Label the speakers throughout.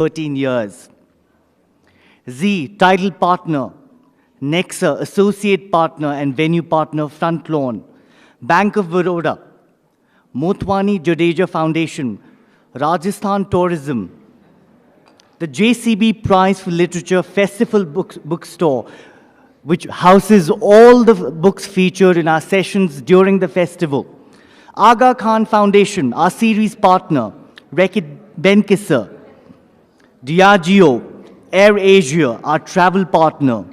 Speaker 1: 13 years. Z, title partner, Nexa, associate partner and venue partner, Front Lawn, Bank of Baroda, Motwani Jadeja Foundation, Rajasthan Tourism, the JCB Prize for Literature Festival Bookstore, which houses all the books featured in our sessions during the festival. Aga Khan Foundation, our series partner, Rekit Benkisser, Diageo, Air Asia, our travel partner,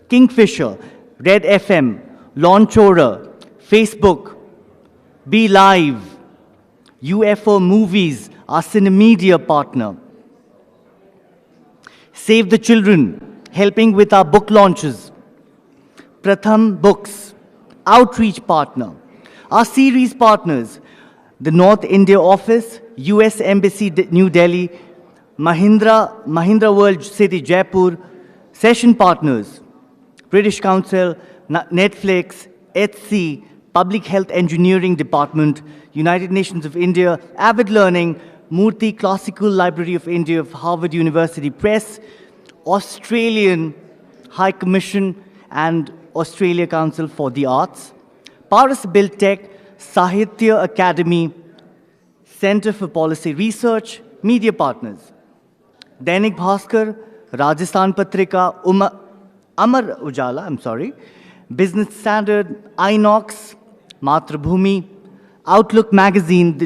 Speaker 1: Kingfisher, Red FM, Launchora, Facebook, Be Live, UFO Movies, our Cinemedia partner, Save the Children, helping with our book launches, Pratham Books, outreach partner, our series partners, the North India Office, US Embassy, New Delhi, Mahindra World City, Jaipur, session partners, British Council, Netflix, Etsy, Public Health Engineering Department, United Nations of India, Avid Learning, Murthy Classical Library of India of Harvard University Press, Australian High Commission and Australia Council for the Arts, Paris Buildtech, Sahitya Academy, Center for Policy Research, media partners, Dainik Bhaskar, Rajasthan Patrika, Amar Ujala, Business Standard, Inox, Matrabhumi, Outlook Magazine,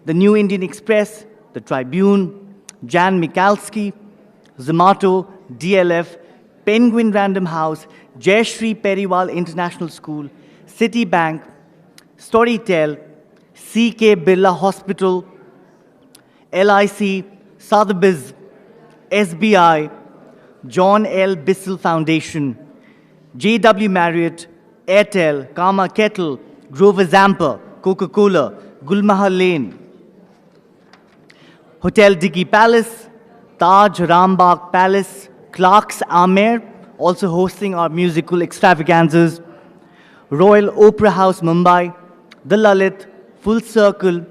Speaker 1: the New Indian Express, the Tribune, Jan Mikalski, Zomato, DLF, Penguin Random House, Jayashree Periwal International School, Citibank, Storytel, CK Birla Hospital, LIC, Sotheby's, SBI, John L. Bissell Foundation, JW Marriott, Airtel, Karma Kettle, Grover Zampa, Coca-Cola, Gulmahal Lane, Hotel Diggy Palace, Taj Rambagh Palace, Clark's Amer, also hosting our musical extravaganzas, Royal Opera House Mumbai, The Lalit, Full Circle,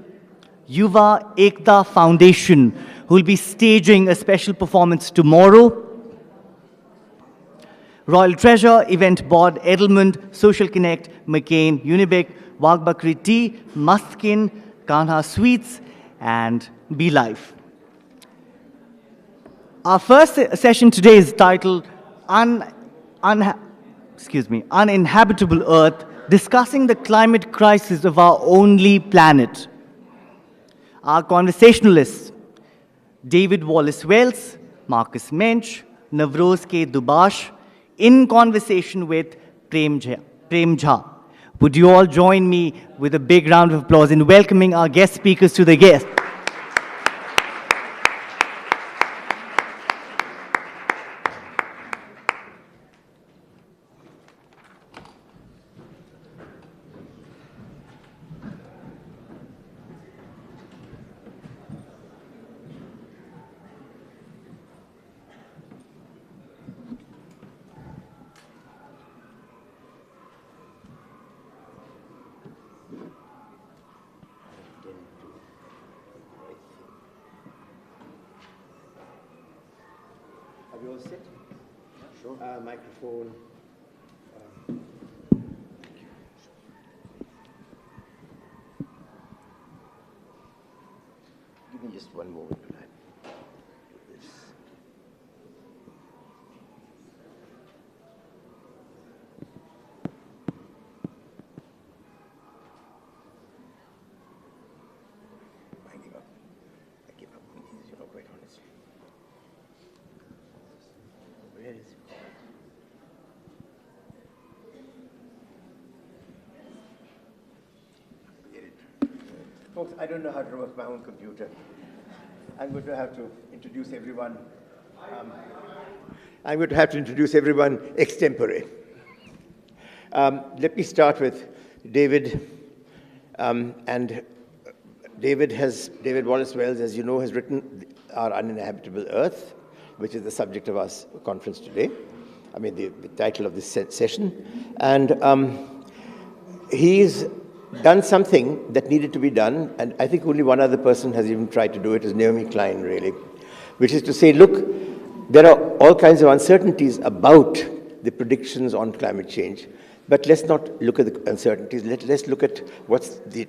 Speaker 1: Yuva Ekta Foundation, who will be staging a special performance tomorrow, Royal Treasure, Event Board, Edelman, Social Connect, McCain, Unibic, Wagbakri Tea, Mustkin, Kanha Sweets, and Be Life. Our first session today is titled Uninhabitable Earth, discussing the climate crisis of our only planet. Our conversationalists, David Wallace-Wells, Marcus Moench, Navroz K.Dubash, in conversation with Prem Jha. Would you all join me with a big round of applause in welcoming our guest speakers to the guest?
Speaker 2: Have you all sit? Sure. Microphone. Give me just one moment. I give up on these, quite honestly. Where is it? Folks, I don't know how to work my own computer. I'm going to have to introduce everyone. Extempore. Let me start with David. And David Wallace-Wells, as you know, has written Our Uninhabitable Earth, which is the subject of our conference today. The title of this session. And he's done something that needed to be done, and I think only one other person has even tried to do it, is Naomi Klein, really. which is to say, look, there are all kinds of uncertainties about the predictions on climate change, but let's not look at the uncertainties. Let's look at what's the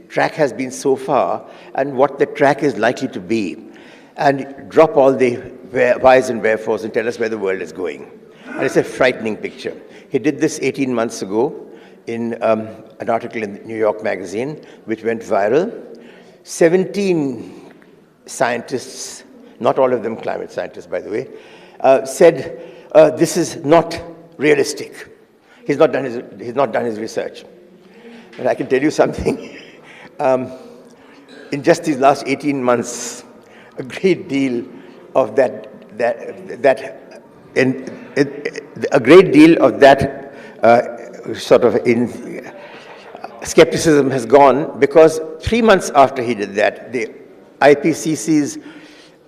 Speaker 2: track has been so far and what the track is likely to be, and drop all the whys and wherefores and tell us where the world is going. And it's a frightening picture. He did this 18 months ago in an article in the New York Magazine, which went viral. 17 scientists, not all of them climate scientists, by the way, said this is not realistic. He's not done his research. But I can tell you something. In just these last 18 months, a great deal of skepticism has gone, because 3 months after he did that, the IPCC's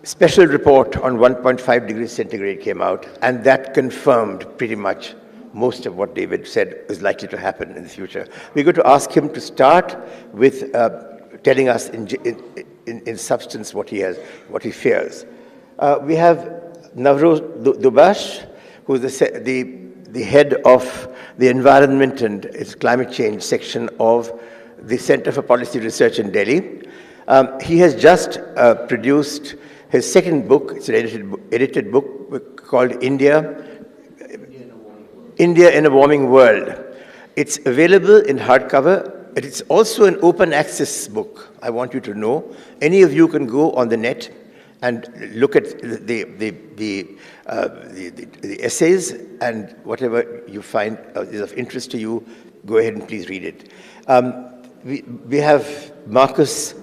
Speaker 2: special report on 1.5 degrees centigrade came out, and that confirmed pretty much most of what David said is likely to happen in the future. We're going to ask him to start with telling us in substance what he fears. We have Navroz K.Dubash, who is the head of the Environment and its Climate Change section of the Center for Policy Research in Delhi. He has just produced his second book. It's an edited book called India in a Warming World. It's available in hardcover. It's also an open access book, I want you to know. Any of you can go on the net and look at the essays, and whatever you find is of interest to you, go ahead and please read it. We have Marcus,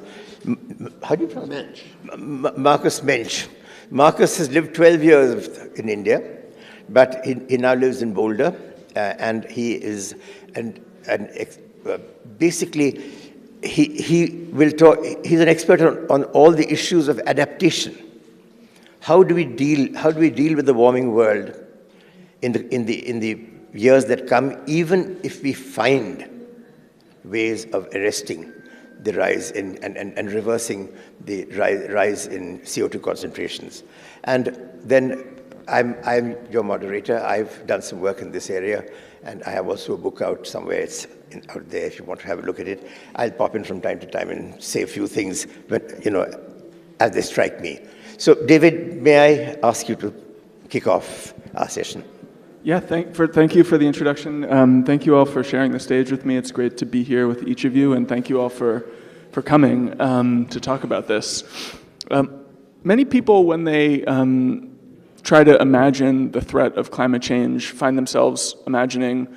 Speaker 2: how do you pronounce it? Marcus Moench. Marcus has lived 12 years in India, but he now lives in Boulder, and he is basically he will talk. He's an expert on all the issues of adaptation. How do we deal with the warming world in the years that come, even if we find ways of arresting the rise in and reversing the rise in CO2 concentrations? And then I'm your moderator. I've done some work in this area, and I have also a book out somewhere. It's out there if you want to have a look at it. I'll pop in from time to time and say a few things, but as they strike me. So, David, may I ask you to kick off our session?
Speaker 3: Yeah, thank you for the introduction. Thank you all for sharing the stage with me. It's great to be here with each of you, and thank you all for coming to talk about this. Many people, when they try to imagine the threat of climate change, find themselves imagining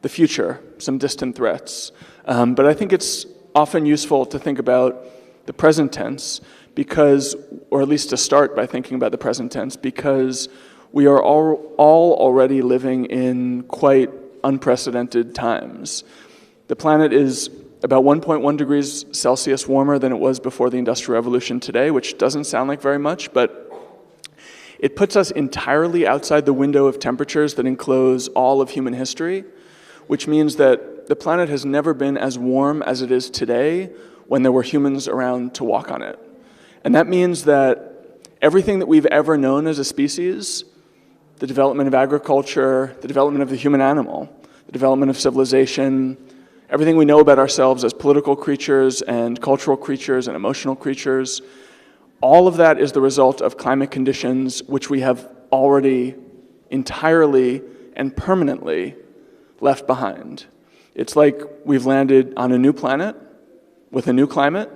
Speaker 3: the future, some distant threats. But I think it's often useful to think about the present tense, because, or at least to start by thinking about the present tense, because we are all already living in quite unprecedented times. The planet is about 1.1 degrees Celsius warmer than it was before the Industrial Revolution today, which doesn't sound like very much, but it puts us entirely outside the window of temperatures that enclose all of human history, which means that the planet has never been as warm as it is today when there were humans around to walk on it. And that means that everything that we've ever known as a species, the development of agriculture, the development of the human animal, the development of civilization, everything we know about ourselves as political creatures and cultural creatures and emotional creatures, all of that is the result of climate conditions which we have already entirely and permanently left behind. It's like we've landed on a new planet with a new climate,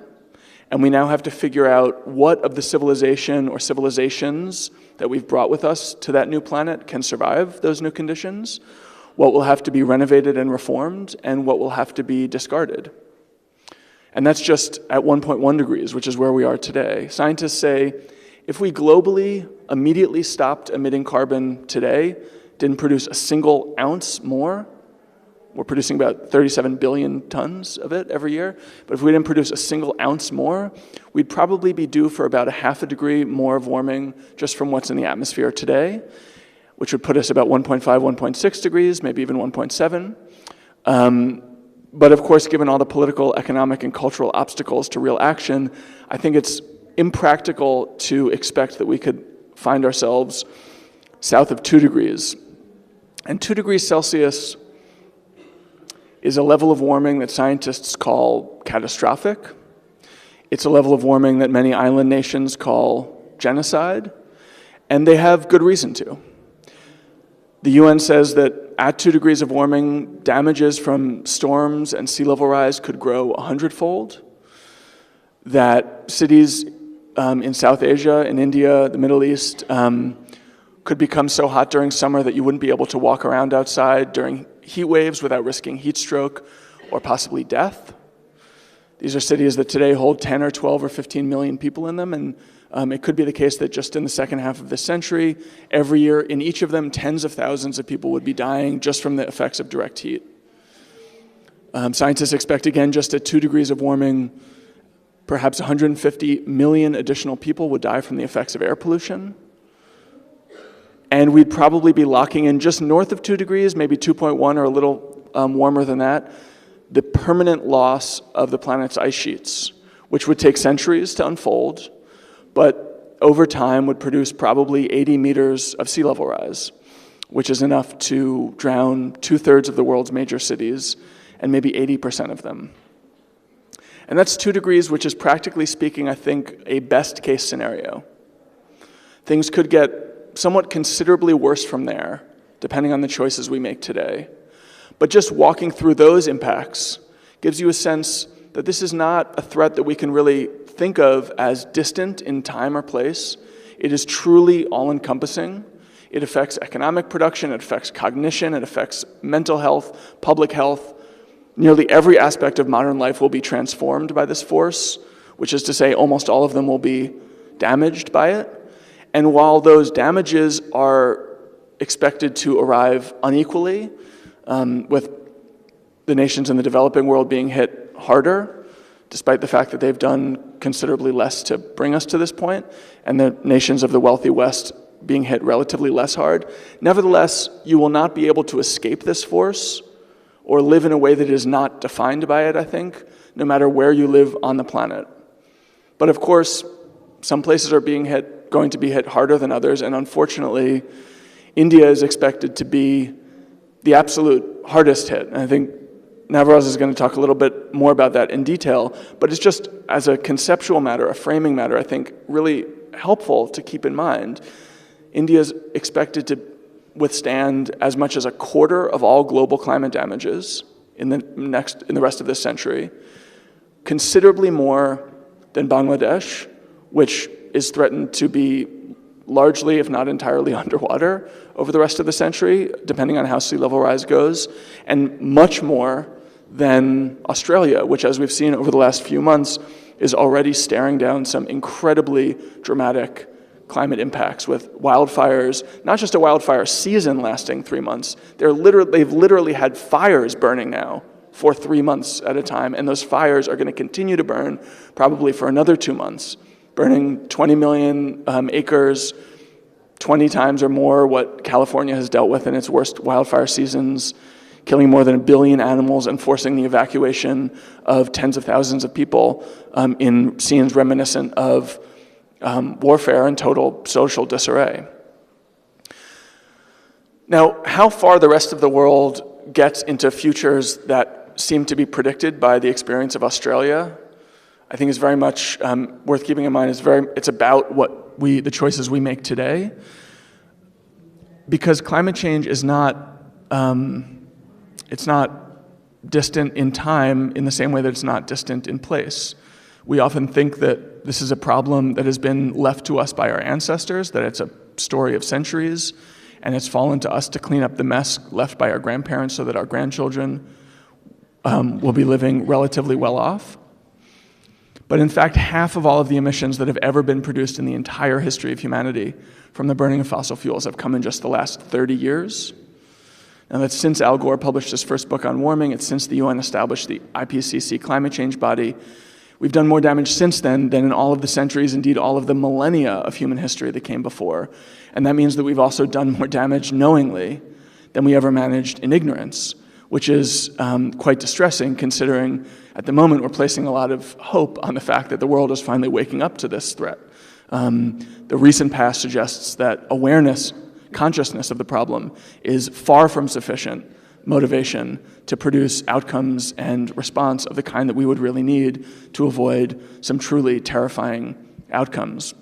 Speaker 3: and we now have to figure out what of the civilization or civilizations that we've brought with us to that new planet can survive those new conditions, what will have to be renovated and reformed, and what will have to be discarded. And that's just at 1.1 degrees, which is where we are today. Scientists say if we globally immediately stopped emitting carbon today, didn't produce a single ounce more, we're producing about 37 billion tons of it every year, but if we didn't produce a single ounce more, we'd probably be due for about 0.5 degree more of warming just from what's in the atmosphere today, which would put us about 1.5, 1.6 degrees, maybe even 1.7. But of course, given all the political, economic, and cultural obstacles to real action, I think it's impractical to expect that we could find ourselves south of 2 degrees. And 2 degrees Celsius is a level of warming that scientists call catastrophic. It's a level of warming that many island nations call genocide, and they have good reason to. The UN says that at 2 degrees of warming, damages from storms and sea level rise could grow 100-fold, that cities in South Asia, in India, the Middle East, could become so hot during summer that you wouldn't be able to walk around outside during heat waves without risking heat stroke or possibly death. These are cities that today hold 10 or 12 or 15 million people in them, and it could be the case that just in the second half of this century, every year in each of them, tens of thousands of people would be dying just from the effects of direct heat. Scientists expect, again, just at 2 degrees of warming, perhaps 150 million additional people would die from the effects of air pollution. And we'd probably be locking in just north of 2 degrees, maybe 2.1 or a little warmer than that, the permanent loss of the planet's ice sheets, which would take centuries to unfold, but over time would produce probably 80 meters of sea level rise, which is enough to drown 2/3 of the world's major cities and maybe 80% of them. And that's 2 degrees, which is practically speaking, I think, a best case scenario. Things could get somewhat considerably worse from there, depending on the choices we make today. But just walking through those impacts gives you a sense that this is not a threat that we can really think of as distant in time or place. It is truly all-encompassing. It affects economic production, it affects cognition, it affects mental health, public health. Nearly every aspect of modern life will be transformed by this force, which is to say almost all of them will be damaged by it. And while those damages are expected to arrive unequally, with the nations in the developing world being hit harder, despite the fact that they've done considerably less to bring us to this point, and the nations of the wealthy West being hit relatively less hard, nevertheless, you will not be able to escape this force or live in a way that is not defined by it, I think, no matter where you live on the planet. But of course, some places are going to be hit harder than others, and unfortunately, India is expected to be the absolute hardest hit. And I think Navroz is going to talk a little bit more about that in detail, but it's just as a conceptual matter, a framing matter, I think really helpful to keep in mind. India is expected to withstand as much as a quarter of all global climate damages in the rest of this century, considerably more than Bangladesh, which is threatened to be largely, if not entirely, underwater over the rest of the century, depending on how sea level rise goes, and much more than Australia, which, as we've seen over the last few months, is already staring down some incredibly dramatic climate impacts with wildfires, not just a wildfire season lasting 3 months, they've literally had fires burning now for 3 months at a time, and those fires are going to continue to burn probably for another 2 months, burning 20 million acres, 20 times or more what California has dealt with in its worst wildfire seasons, killing more than 1 billion animals and forcing the evacuation of tens of thousands of people in scenes reminiscent of warfare and total social disarray. Now, how far the rest of the world gets into futures that seem to be predicted by the experience of Australia, I think is very much worth keeping in mind. It's about the choices we make today, because climate change is not distant in time in the same way that it's not distant in place. We often think that this is a problem that has been left to us by our ancestors, that it's a story of centuries, and it's fallen to us to clean up the mess left by our grandparents so that our grandchildren will be living relatively well off. But in fact, half of all of the emissions that have ever been produced in the entire history of humanity from the burning of fossil fuels have come in just the last 30 years. And that's since Al Gore published his first book on warming. It's since the UN established the IPCC climate change body. We've done more damage since then than in all of the centuries, indeed all of the millennia of human history that came before. And that means that we've also done more damage knowingly than we ever managed in ignorance. which is quite distressing considering at the moment we're placing a lot of hope on the fact that the world is finally waking up to this threat. The recent past suggests that awareness, consciousness of the problem is far from sufficient motivation to produce outcomes and response of the kind that we would really need to avoid some truly terrifying outcomes.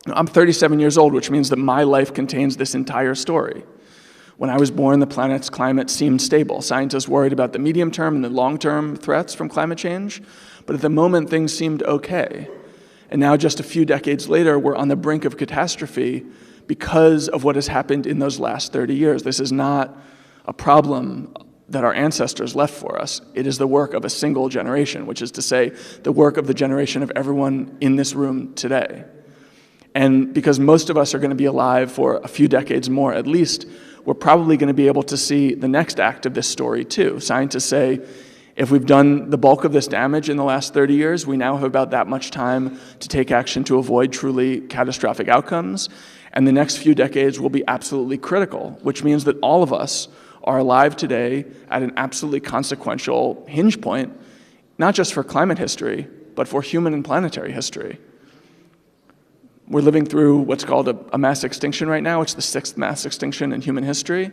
Speaker 3: I'm 37 years old, which means that my life contains this entire story. When I was born, the planet's climate seemed stable. Scientists worried about the medium-term and the long-term threats from climate change, but at the moment, things seemed okay. And now, just a few decades later, we're on the brink of catastrophe because of what has happened in those last 30 years. This is not a problem that our ancestors left for us. It is the work of a single generation, which is to say, the work of the generation of everyone in this room today. And because most of us are going to be alive for a few decades more at least, we're probably going to be able to see the next act of this story too. Scientists say, if we've done the bulk of this damage in the last 30 years, we now have about that much time to take action to avoid truly catastrophic outcomes. And the next few decades will be absolutely critical, which means that all of us are alive today at an absolutely consequential hinge point, not just for climate history, but for human and planetary history. We're living through what's called a mass extinction right now. It's the 6th mass extinction in human history.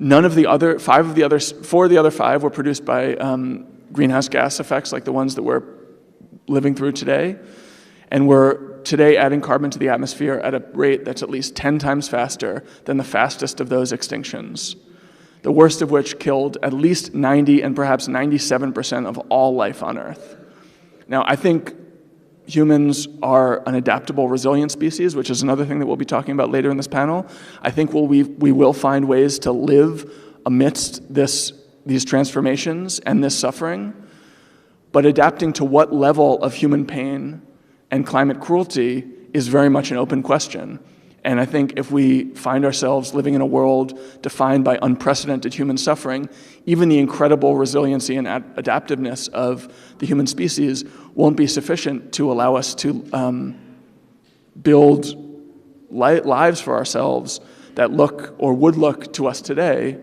Speaker 3: Four of the other 5 were produced by greenhouse gas effects like the ones that we're living through today. And we're today adding carbon to the atmosphere at a rate that's at least 10 times faster than the fastest of those extinctions, the worst of which killed at least 90 and perhaps 97% of all life on Earth. Now, I think humans are an adaptable, resilient species, which is another thing that we'll be talking about later in this panel. I think we will find ways to live amidst these transformations and this suffering, but adapting to what level of human pain and climate cruelty is very much an open question. And I think if we find ourselves living in a world defined by unprecedented human suffering, even the incredible resiliency and adaptiveness of the human species won't be sufficient to allow us to build lives for ourselves that look or would look to us today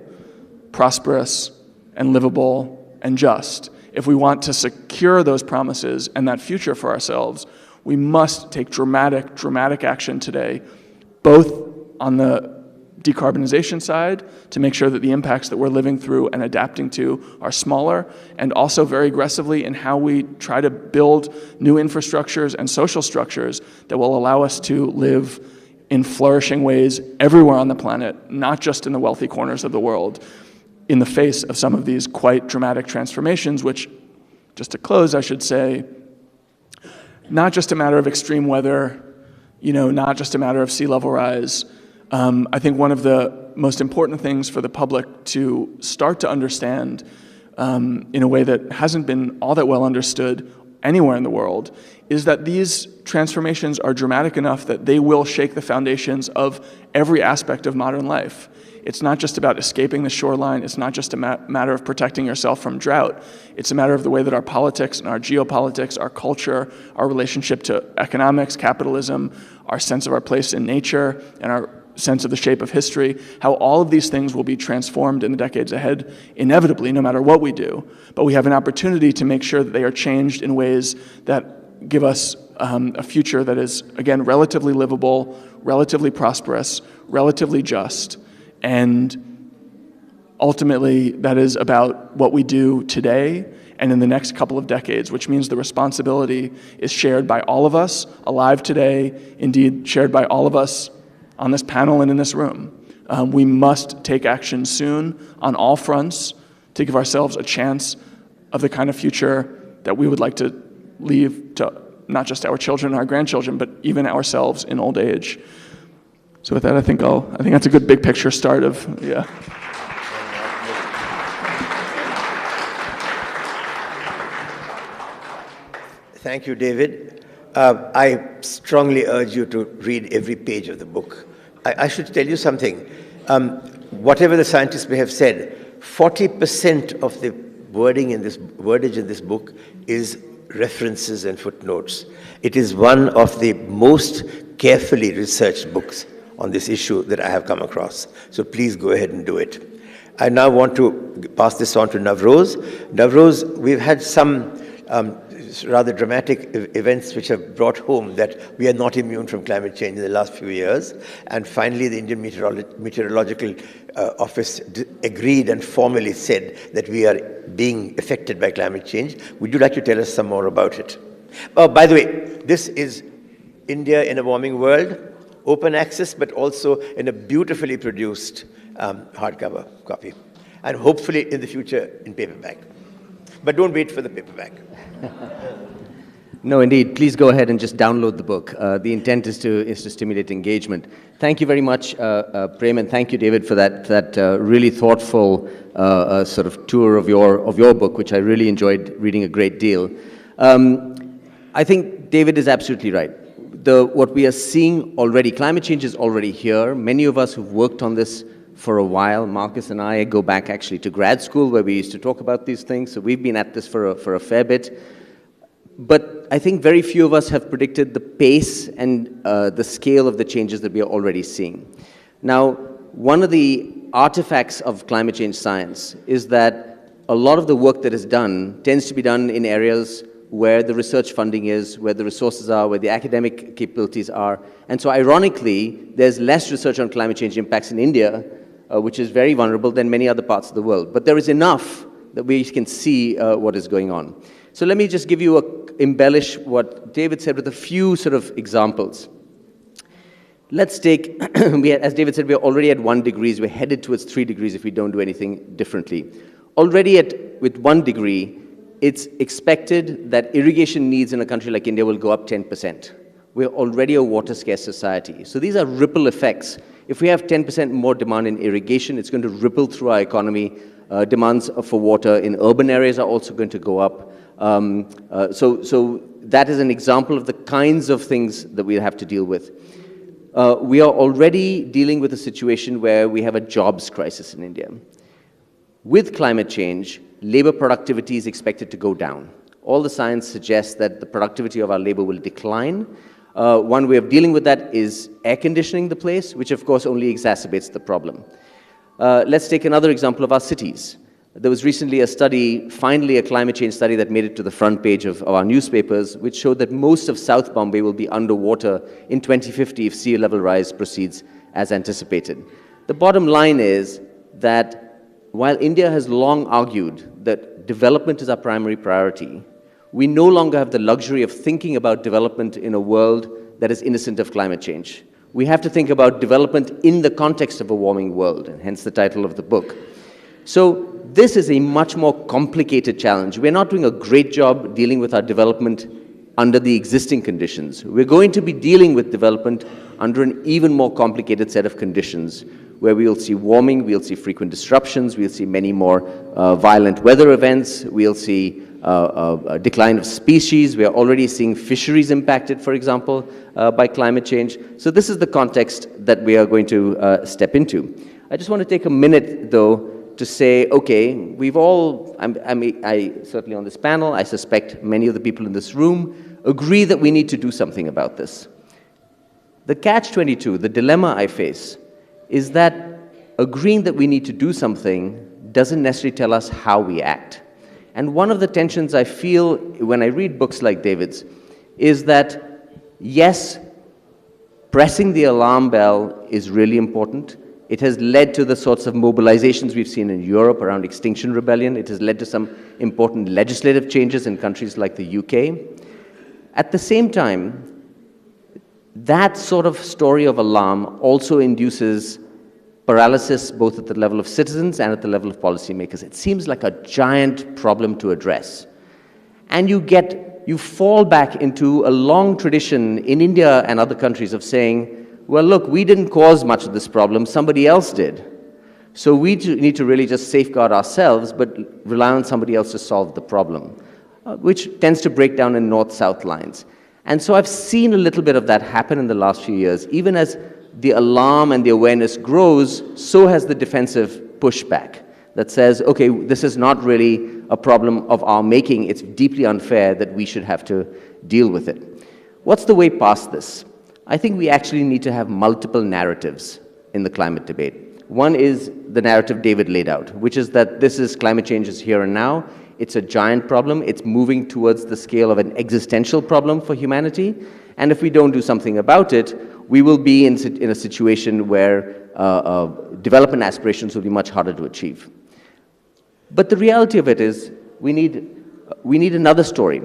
Speaker 3: prosperous and livable and just. If we want to secure those promises and that future for ourselves, we must take dramatic action today, both on the decarbonization side to make sure that the impacts that we're living through and adapting to are smaller, and also very aggressively in how we try to build new infrastructures and social structures that will allow us to live in flourishing ways everywhere on the planet, not just in the wealthy corners of the world, in the face of some of these quite dramatic transformations, which, just to close, I should say, not just a matter of extreme weather, not just a matter of sea level rise. I think one of the most important things for the public to start to understand in a way that hasn't been all that well understood anywhere in the world is that these transformations are dramatic enough that they will shake the foundations of every aspect of modern life. It's not just about escaping the shoreline. It's not just a matter of protecting yourself from drought. It's a matter of the way that our politics and our geopolitics, our culture, our relationship to economics, capitalism, our sense of our place in nature, and our sense of the shape of history, how all of these things will be transformed in the decades ahead, inevitably, no matter what we do. But we have an opportunity to make sure that they are changed in ways that give us a future that is, again, relatively livable, relatively prosperous, relatively just, and ultimately that is about what we do today and in the next couple of decades, which means the responsibility is shared by all of us alive today, indeed shared by all of us on this panel and in this room. We must take action soon on all fronts to give ourselves a chance of the kind of future that we would like to leave to not just our children and our grandchildren, but even ourselves in old age. So with that, I think that's a good big picture start of, yeah.
Speaker 2: Thank you, David. I strongly urge you to read every page of the book. I should tell you something. Whatever the scientists may have said, 40% of the wordage in this book is references and footnotes. It is one of the most carefully researched books on this issue that I have come across. So please go ahead and do it. I now want to pass this on to Navroz. Navroz, we've had some rather dramatic events which have brought home that we are not immune from climate change in the last few years. And finally, the Indian Meteorological Office agreed and formally said that we are being affected by climate change. Would you like to tell us some more about it? Oh, by the way, this is India in a Warming World, open access, but also in a beautifully produced hardcover copy, and hopefully in the future in paperback. But don't wait for the paperback.
Speaker 4: No, indeed. Please go ahead and just download the book. The intent is to stimulate engagement. Thank you very much, Prem, and thank you, David, for that really thoughtful sort of tour of your book, which I really enjoyed reading a great deal. I think David is absolutely right. What we are seeing already, climate change is already here. Many of us who've worked on this for a while, Marcus and I go back actually to grad school where we used to talk about these things, so we've been at this for a fair bit. But I think very few of us have predicted the pace and the scale of the changes that we are already seeing. Now, one of the artifacts of climate change science is that a lot of the work that is done tends to be done in areas where the research funding is, where the resources are, where the academic capabilities are. And so ironically, there's less research on climate change impacts in India, which is very vulnerable, than many other parts of the world. But there is enough that we can see what is going on. So let me just give you embellish what David said with a few sort of examples. Let's take, as David said, we're already at 1 degree. We're headed towards 3 degrees if we don't do anything differently. Already with 1 degree, it's expected that irrigation needs in a country like India will go up 10%. We're already a water-scarce society. So these are ripple effects. If we have 10% more demand in irrigation, it's going to ripple through our economy. Demands for water in urban areas are also going to go up. So that is an example of the kinds of things that we'll have to deal with. We are already dealing with a situation where we have a jobs crisis in India. With climate change, labor productivity is expected to go down. All the science suggests that the productivity of our labor will decline. One way of dealing with that is air conditioning the place, which of course only exacerbates the problem. Let's take another example of our cities. There was recently a study, finally a climate change study that made it to the front page of our newspapers, which showed that most of South Bombay will be underwater in 2050 if sea level rise proceeds as anticipated. The bottom line is that while India has long argued that development is our primary priority, we no longer have the luxury of thinking about development in a world that is innocent of climate change. We have to think about development in the context of a warming world, and hence the title of the book. So this is a much more complicated challenge. We're not doing a great job dealing with our development under the existing conditions. We're going to be dealing with development under an even more complicated set of conditions, where we'll see warming, we'll see frequent disruptions, we'll see many more violent weather events, we'll see a decline of species. We are already seeing fisheries impacted, for example, by climate change. So this is the context that we are going to step into. I just want to take a minute, though, to say, okay, we've all, I certainly on this panel, I suspect many of the people in this room agree that we need to do something about this. The catch-22, the dilemma I face, is that agreeing that we need to do something doesn't necessarily tell us how we act. And one of the tensions I feel when I read books like David's is that, yes, pressing the alarm bell is really important. It has led to the sorts of mobilizations we've seen in Europe around Extinction rebellion. It has led to some important legislative changes in countries like the UK. At the same time, that sort of story of alarm also induces paralysis both at the level of citizens and at the level of policymakers. It seems like a giant problem to address. And you fall back into a long tradition in India and other countries of saying, well, look, we didn't cause much of this problem, somebody else did. So we need to really just safeguard ourselves, but rely on somebody else to solve the problem, which tends to break down in north-south lines. And so I've seen a little bit of that happen in the last few years. Even as the alarm and the awareness grows, so has the defensive pushback that says, okay, this is not really a problem of our making, it's deeply unfair that we should have to deal with it. What's the way past this? I think we actually need to have multiple narratives in the climate debate. One is the narrative David laid out, which is that climate change is here and now. It's a giant problem. It's moving towards the scale of an existential problem for humanity. And if we don't do something about it, we will be in a situation where development aspirations will be much harder to achieve. But the reality of it is we need another story.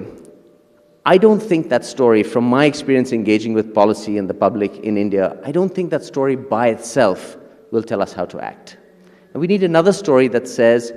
Speaker 4: I don't think that story, from my experience engaging with policy and the public in India, I don't think that story by itself will tell us how to act. And we need another story that says,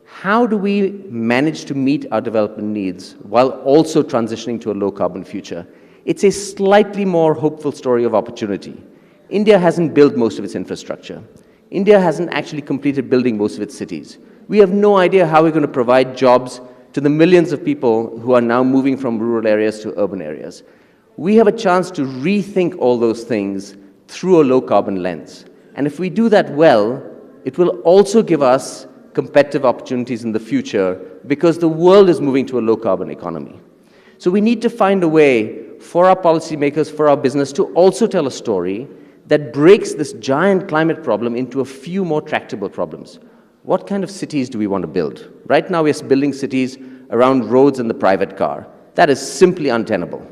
Speaker 4: how do we manage to meet our development needs while also transitioning to a low-carbon future? It's a slightly more hopeful story of opportunity. India hasn't built most of its infrastructure. India hasn't actually completed building most of its cities. We have no idea how we're going to provide jobs to the millions of people who are now moving from rural areas to urban areas. We have a chance to rethink all those things through a low-carbon lens. And if we do that well, it will also give us competitive opportunities in the future because the world is moving to a low-carbon economy. So we need to find a way for our policymakers, for our business, to also tell a story that breaks this giant climate problem into a few more tractable problems. What kind of cities do we want to build? Right now, we're building cities around roads and the private car. That is simply untenable.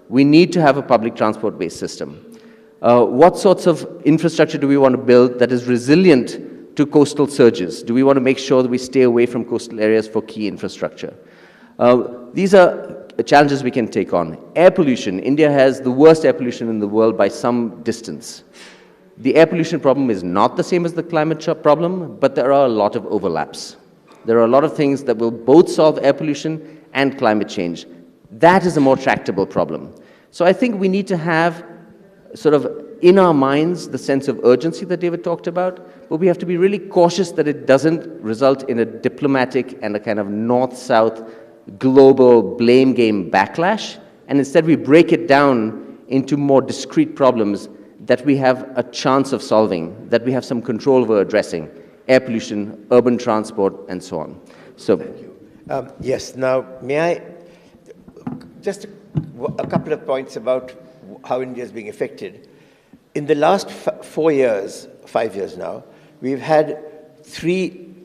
Speaker 4: We need to have a public transport-based system. What sorts of infrastructure do we want to build that is resilient to coastal surges? Do we want to make sure that we stay away from coastal areas for key infrastructure? These are challenges we can take on. Air pollution. India has the worst air pollution in the world by some distance. The air pollution problem is not the same as the climate problem, but there are a lot of overlaps. There are a lot of things that will both solve air pollution and climate change. That is a more tractable problem. So I think we need to have sort of in our minds the sense of urgency that David talked about, but we have to be really cautious that it doesn't result in a diplomatic and a kind of north-south global blame game backlash, and instead we break it down into more discrete problems that we have a chance of solving, that we have some control over addressing: air pollution, urban transport, and so on. So,
Speaker 2: thank you. Yes, now may I just a couple of points about how India is being affected. In the last 4 years, 5 years now, we've had 3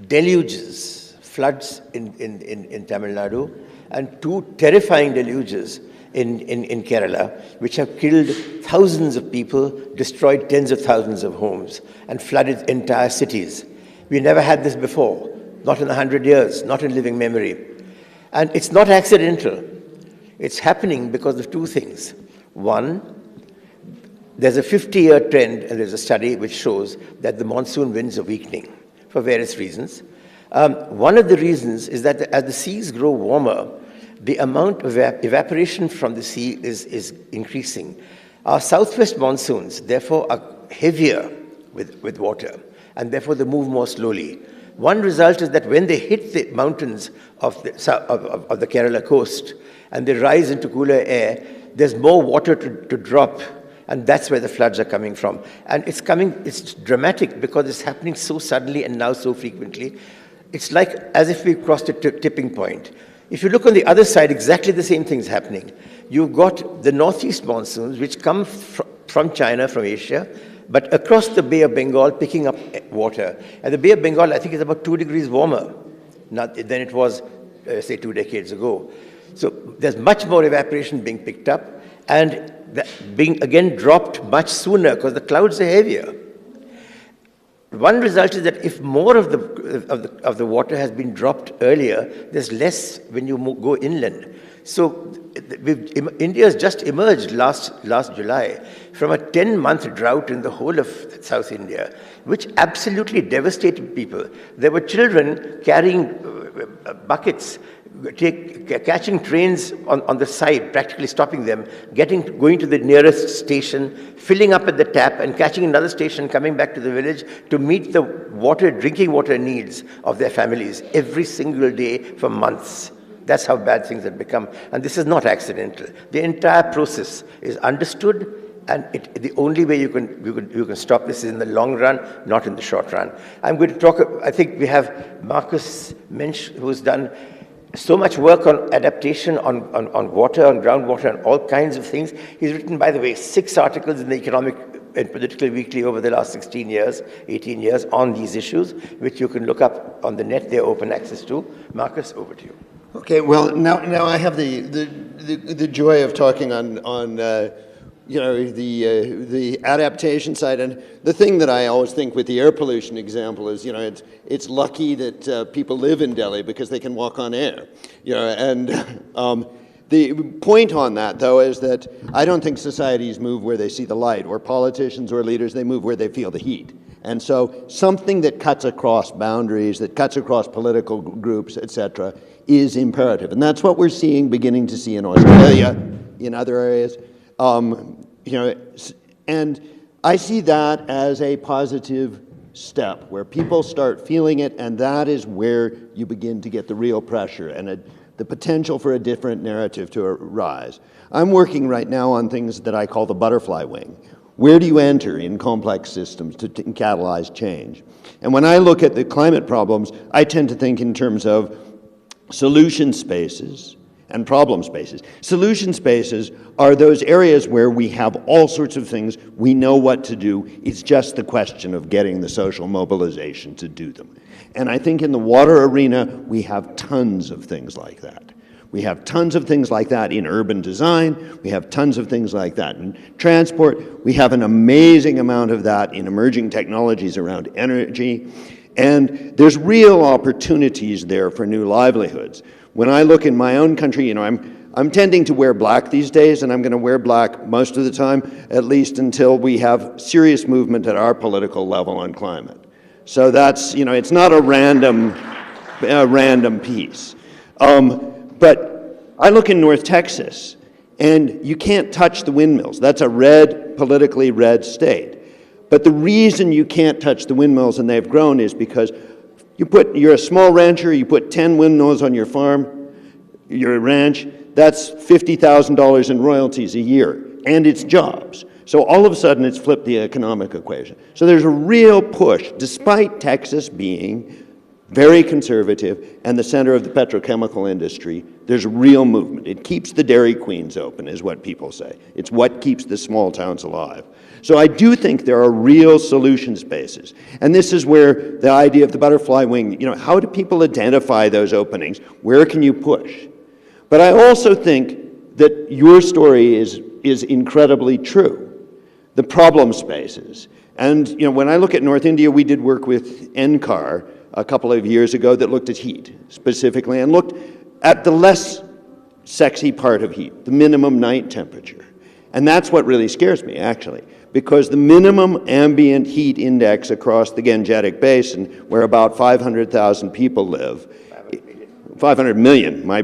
Speaker 2: deluges, floods in Tamil Nadu, and 2 terrifying deluges in Kerala, which have killed thousands of people, destroyed tens of thousands of homes, and flooded entire cities. We never had this before, not in 100 years, not in living memory. And it's not accidental. It's happening because of 2 things. One, there's a 50-year trend, and there's a study which shows that the monsoon winds are weakening for various reasons. One of the reasons is that as the seas grow warmer, the amount of evaporation from the sea is increasing. Our southwest monsoons, therefore, are heavier with water, and therefore they move more slowly. One result is that when they hit the mountains of the Kerala coast and they rise into cooler air, there's more water to drop, and that's where the floods are coming from. And it's dramatic because it's happening so suddenly and now so frequently. It's like as if we've crossed a tipping point. If you look on the other side, exactly the same thing's happening. You've got the northeast monsoons, which come from China, from Asia, but across the Bay of Bengal, picking up water. And the Bay of Bengal, I think, is about 2 degrees warmer than it was, say, 2 decades ago. So there's much more evaporation being picked up, and being, again, dropped much sooner because the clouds are heavier. One result is that if more of the water has been dropped earlier, there's less when you go inland. So India has just emerged last July from a 10-month drought in the whole of South India, which absolutely devastated people. There were children carrying buckets, catching trains on the side, practically stopping them, going to the nearest station, filling up at the tap, and catching another station, coming back to the village to meet the drinking water needs of their families every single day for months. That's how bad things have become. And this is not accidental. The entire process is understood, and the only way you can stop this is in the long run, not in the short run. I'm going to talk, I think we have Marcus Moench, who's done so much work on adaptation, on water, on groundwater, and all kinds of things. He's written, by the way, 6 articles in the Economic and Political Weekly over the last 16 years, 18 years on these issues, which you can look up on the net. They're open access to. Marcus, over to you.
Speaker 5: Okay, well, now I have the joy of talking on the adaptation side, and the thing that I always think with the air pollution example is, it's lucky that people live in Delhi because they can walk on air, and the point on that, though, is that I don't think societies move where they see the light, or politicians or leaders, they move where they feel the heat. And so something that cuts across boundaries, that cuts across political groups, etc., is imperative. And that's what we're beginning to see in Australia, in other areas. And I see that as a positive step, where people start feeling it, and that is where you begin to get the real pressure and the potential for a different narrative to arise. I'm working right now on things that I call the butterfly wing. Where do you enter in complex systems to catalyze change? And when I look at the climate problems, I tend to think in terms of solution spaces and problem spaces. Solution spaces are those areas where we have all sorts of things, we know what to do, it's just the question of getting the social mobilization to do them. And I think in the water arena, we have tons of things like that. We have tons of things like that in urban design. We have tons of things like that in transport. We have an amazing amount of that in emerging technologies around energy. And there's real opportunities there for new livelihoods. When I look in my own country, I'm tending to wear black these days, and I'm going to wear black most of the time, at least until we have serious movement at our political level on climate. So that's, it's not a random piece. But I look in North Texas, and you can't touch the windmills. That's a politically red state. But the reason you can't touch the windmills, and they've grown, is because you're a small rancher, you put 10 windmills on your farm, your ranch, that's $50,000 in royalties a year, and it's jobs. So all of a sudden, it's flipped the economic equation. So there's a real push, despite Texas being very conservative and the center of the petrochemical industry, there's real movement. It keeps the Dairy Queens open, is what people say. It's what keeps the small towns alive. So I do think there are real solution spaces. And this is where the idea of the butterfly wing, how do people identify those openings? Where can you push? But I also think that your story is incredibly true. The problem spaces. And when I look at North India, we did work with NCAR a couple of years ago that looked at heat specifically, and looked at the less sexy part of heat, the minimum night temperature. And that's what really scares me, actually, because the minimum ambient heat index across the Gangetic Basin, where about 500,000 people live, 500 million, my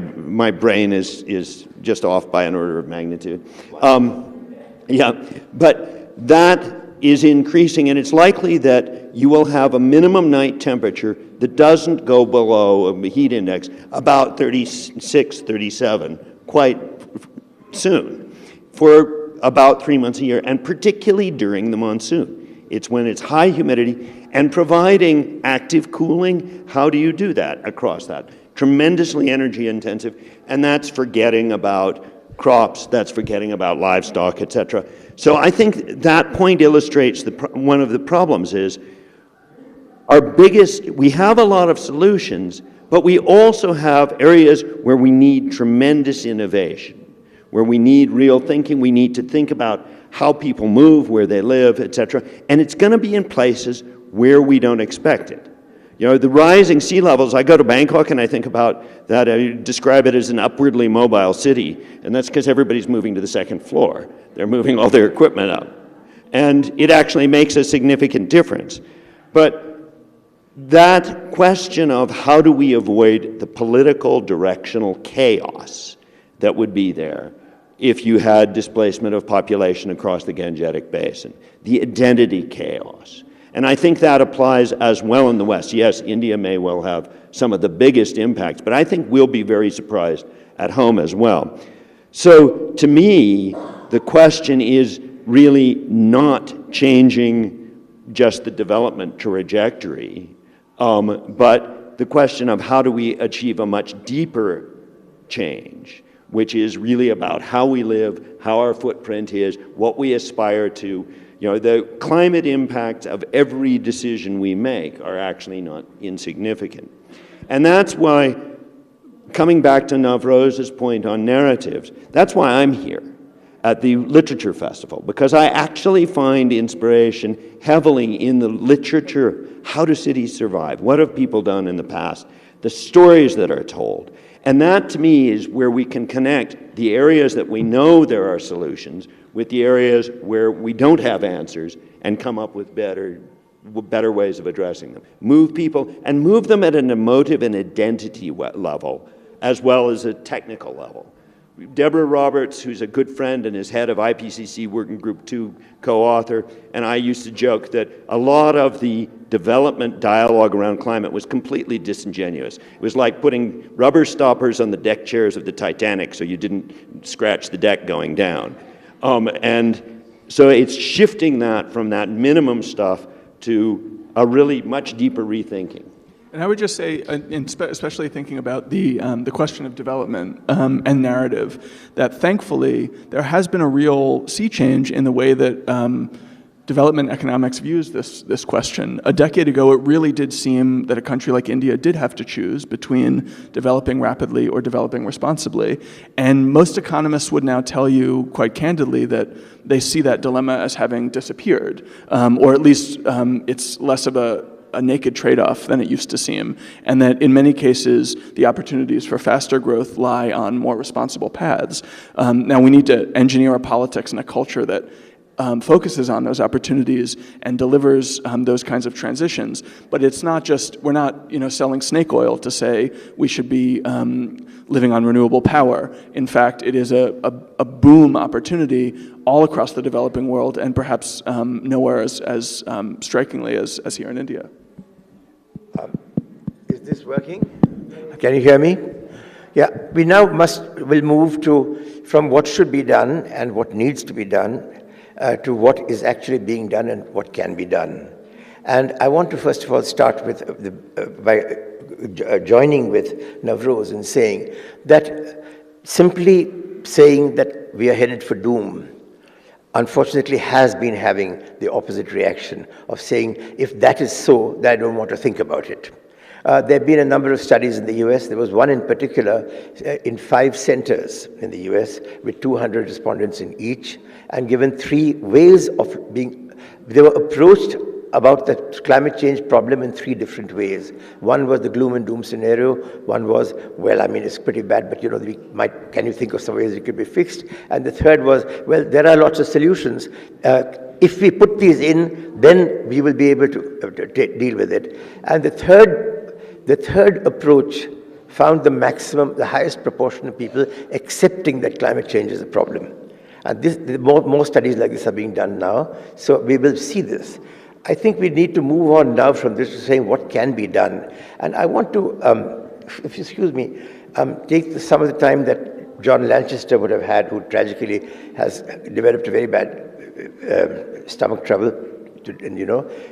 Speaker 5: brain is just off by an order of magnitude. But that is increasing, and it's likely that you will have a minimum night temperature that doesn't go below a heat index about 36, 37 quite soon, for about 3 months a year, and particularly during the monsoon. It's when it's high humidity, and providing active cooling, how do you do that across that? Tremendously energy intensive, and that's forgetting about crops, that's forgetting about livestock, etc. So I think that point illustrates one of the problems is we have a lot of solutions, but we also have areas where we need tremendous innovation, where we need real thinking. We need to think about how people move, where they live, etc. And it's going to be in places where we don't expect it. The rising sea levels, I go to Bangkok and I think about that, I describe it as an upwardly mobile city, and that's because everybody's moving to the second floor. They're moving all their equipment up. And it actually makes a significant difference. But that question of how do we avoid the political directional chaos that would be there if you had displacement of population across the Gangetic Basin, the identity chaos. And I think that applies as well in the West. Yes, India may well have some of the biggest impacts, but I think we'll be very surprised at home as well. So to me, the question is really not changing just the development trajectory, but the question of how do we achieve a much deeper change, which is really about how we live, how our footprint is, what we aspire to. You know, the climate impacts of every decision we make are actually not insignificant. And that's why, coming back to Navroz's point on narratives, that's why I'm here at the Literature Festival, because I actually find inspiration heavily in the literature. How do cities survive? What have people done in the past? The stories that are told. And that, to me, is where we can connect the areas that we know there are solutions with the areas where we don't have answers and come up with better ways of addressing them. Move people, and move them at an emotive and identity level, as well as a technical level. Deborah Roberts, who's a good friend and is head of IPCC Working Group 2 co-author, and I used to joke that a lot of the development dialogue around climate was completely disingenuous. It was like putting rubber stoppers on the deck chairs of the Titanic so you didn't scratch the deck going down. And so it's shifting that from that minimum stuff to a really much deeper rethinking.
Speaker 3: And I would just say, especially thinking about the question of development and narrative, that thankfully there has been a real sea change in the way that development economics views this question. A decade ago, it really did seem that a country like India did have to choose between developing rapidly or developing responsibly. And most economists would now tell you quite candidly that they see that dilemma as having disappeared, or at least it's less of a naked trade-off than it used to seem, and that in many cases the opportunities for faster growth lie on more responsible paths. Now we need to engineer a politics and a culture that focuses on those opportunities and delivers those kinds of transitions. But it's not just, we're not selling snake oil to say we should be living on renewable power. In fact, it is a boom opportunity all across the developing world, and perhaps nowhere as strikingly as here in India.
Speaker 2: Is this working? Can you hear me? Yeah, we now will move from what should be done and what needs to be done to what is actually being done and what can be done. And I want to first of all start with by joining with Navroz in saying that simply saying that we are headed for doom, unfortunately, has been having the opposite reaction of saying, if that is so, then I don't want to think about it. There have been a number of studies in the US. There was one in particular in 5 centers in the US with 200 respondents in each, and given 3 ways of being, they were approached about the climate change problem in 3 different ways. One was the gloom and doom scenario. One was, well, I mean, it's pretty bad, but can you think of some ways it could be fixed? And the third was, well, there are lots of solutions. If we put these in, then we will be able to deal with it. And the third approach found the highest proportion of people accepting that climate change is a problem. And more studies like this are being done now, so we will see this. I think we need to move on now from this to saying what can be done. And I want to, if you excuse me, take some of the time that John Lanchester would have had, who tragically has developed a very bad stomach trouble. And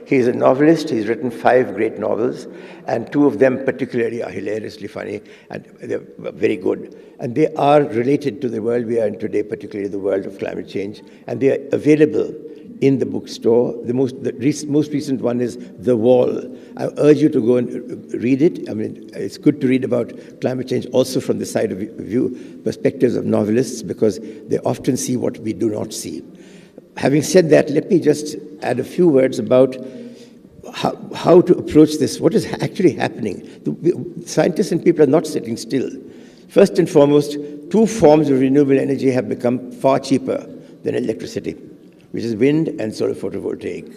Speaker 2: he's a novelist. He's written 5 great novels, and 2 of them particularly are hilariously funny, and they're very good. And they are related to the world we are in today, particularly the world of climate change, and they are available in the bookstore. The most recent one is The Wall. I urge you to go and read it. I mean, it's good to read about climate change also from the side of perspectives of novelists, because they often see what we do not see. Having said that, let me just add a few words about how to approach this. What is actually happening? The scientists and people are not sitting still. First and foremost, 2 forms of renewable energy have become far cheaper than electricity, which is wind and solar photovoltaic.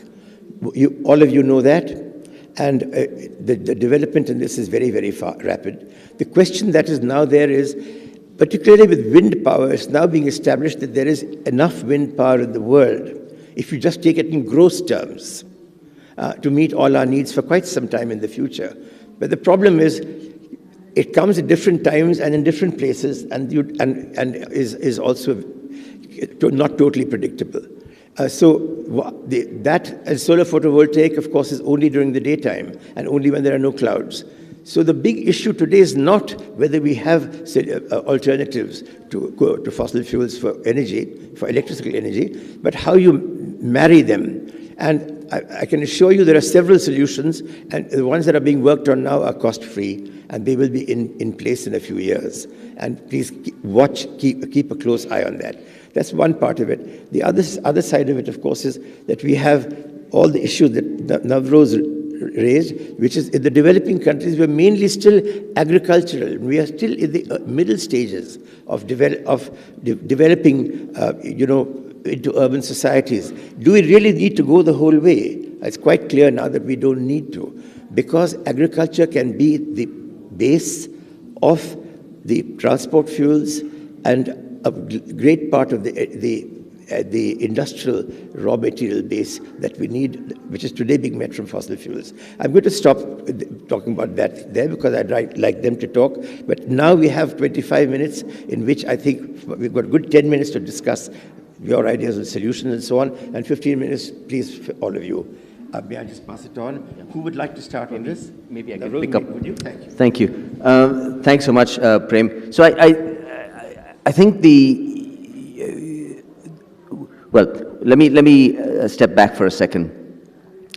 Speaker 2: All of you know that, and the development in this is very, very rapid. The question that is now there is, particularly with wind power, it's now being established that there is enough wind power in the world, if you just take it in gross terms, to meet all our needs for quite some time in the future. But the problem is, it comes at different times and in different places, and is also not totally predictable. Solar photovoltaic, of course, is only during the daytime and only when there are no clouds. So the big issue today is not whether we have alternatives to fossil fuels for energy, for electrical energy, but how you marry them. And I can assure you there are several solutions, and the ones that are being worked on now are cost-free, and they will be in place in a few years. And please keep a close eye on that. That's one part of it. The other side of it, of course, is that we have all the issues that Navroz raised, which is in the developing countries, we're mainly still agricultural. We are still in the middle stages of developing, into urban societies. Do we really need to go the whole way? It's quite clear now that we don't need to, because agriculture can be the base of the transport fuels and a great part of the industrial raw material base that we need, which is today being met from fossil fuels. I'm going to stop talking about that there because I'd like them to talk. But now we have 25 minutes in which I think we've got a good 10 minutes to discuss your ideas and solutions and so on, and 15 minutes, please, for all of you. May I just pass it on? Who would like to start on this?
Speaker 4: Maybe I can pick up.
Speaker 2: Would you? Thank you.
Speaker 4: Thank you. Thanks so much, Prem. So I think let me step back for a second.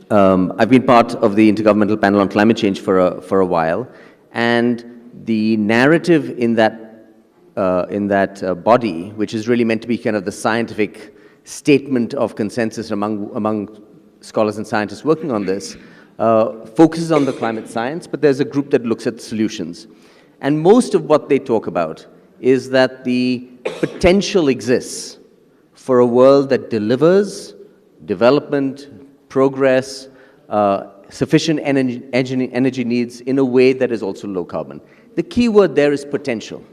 Speaker 4: I've been part of the Intergovernmental Panel on Climate Change for a while, and the narrative in that body, which is really meant to be kind of the scientific statement of consensus among scholars and scientists working on this, focuses on the climate science, but there's a group that looks at solutions. And most of what they talk about is that the potential exists for a world that delivers development, progress, sufficient energy needs in a way that is also low carbon. The key word there is potential.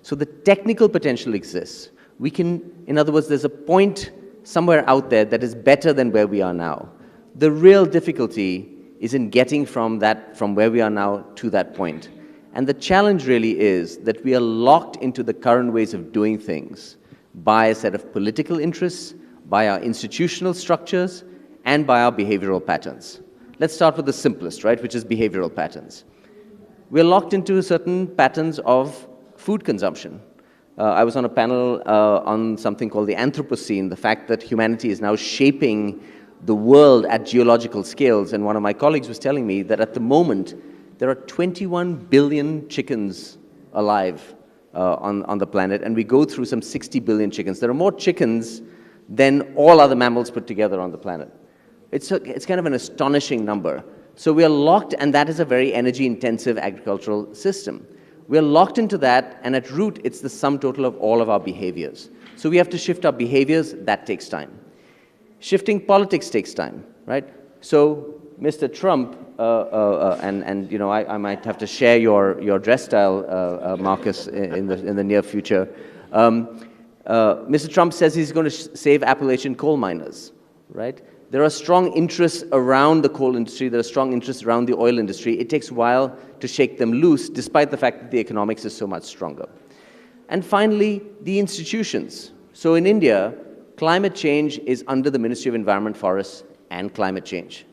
Speaker 4: So the technical potential exists. We can, in other words, there's a point somewhere out there that is better than where we are now. The real difficulty is in getting from where we are now to that point. And the challenge really is that we are locked into the current ways of doing things by a set of political interests, by our institutional structures, and by our behavioral patterns. Let's start with the simplest, right, which is behavioral patterns. We're locked into certain patterns of food consumption. I was on a panel on something called the Anthropocene, the fact that humanity is now shaping the world at geological scales, and one of my colleagues was telling me that at the moment, there are 21 billion chickens alive on the planet, and we go through some 60 billion chickens. There are more chickens than all other mammals put together on the planet. It's kind of an astonishing number. So we are locked, and that is a very energy-intensive agricultural system. We're locked into that, and at root, it's the sum total of all of our behaviors. So we have to shift our behaviors. That takes time. Shifting politics takes time, right? So Mr. Trump, I might have to share your dress style, Marcus, in the near future. Mr. Trump says he's going to save Appalachian coal miners, right? There are strong interests around the coal industry. There are strong interests around the oil industry. It takes a while to shake them loose, despite the fact that the economics is so much stronger. And finally, the institutions. So in India, climate change is under the Ministry of Environment, Forests, and Climate Change.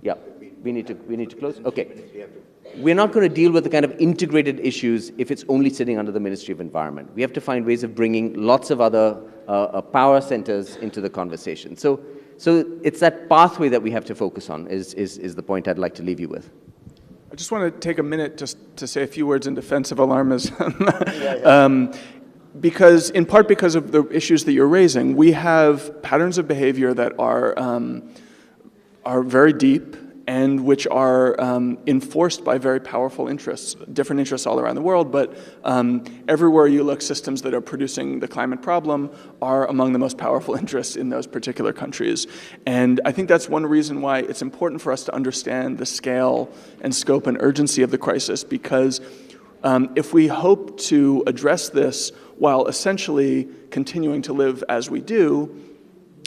Speaker 4: Yeah, we need to close? Okay. We're not going to deal with the kind of integrated issues if it's only sitting under the Ministry of Environment. We have to find ways of bringing lots of other power centers into the conversation. So it's that pathway that we have to focus on is the point I'd like to leave you with.
Speaker 3: I just want to take a minute just to say a few words in defense of alarmism. Because, in part because of the issues that you're raising, we have patterns of behavior that are very deep and which are enforced by very powerful interests, different interests all around the world, but everywhere you look, systems that are producing the climate problem are among the most powerful interests in those particular countries. And I think that's one reason why it's important for us to understand the scale and scope and urgency of the crisis, because if we hope to address this while essentially continuing to live as we do,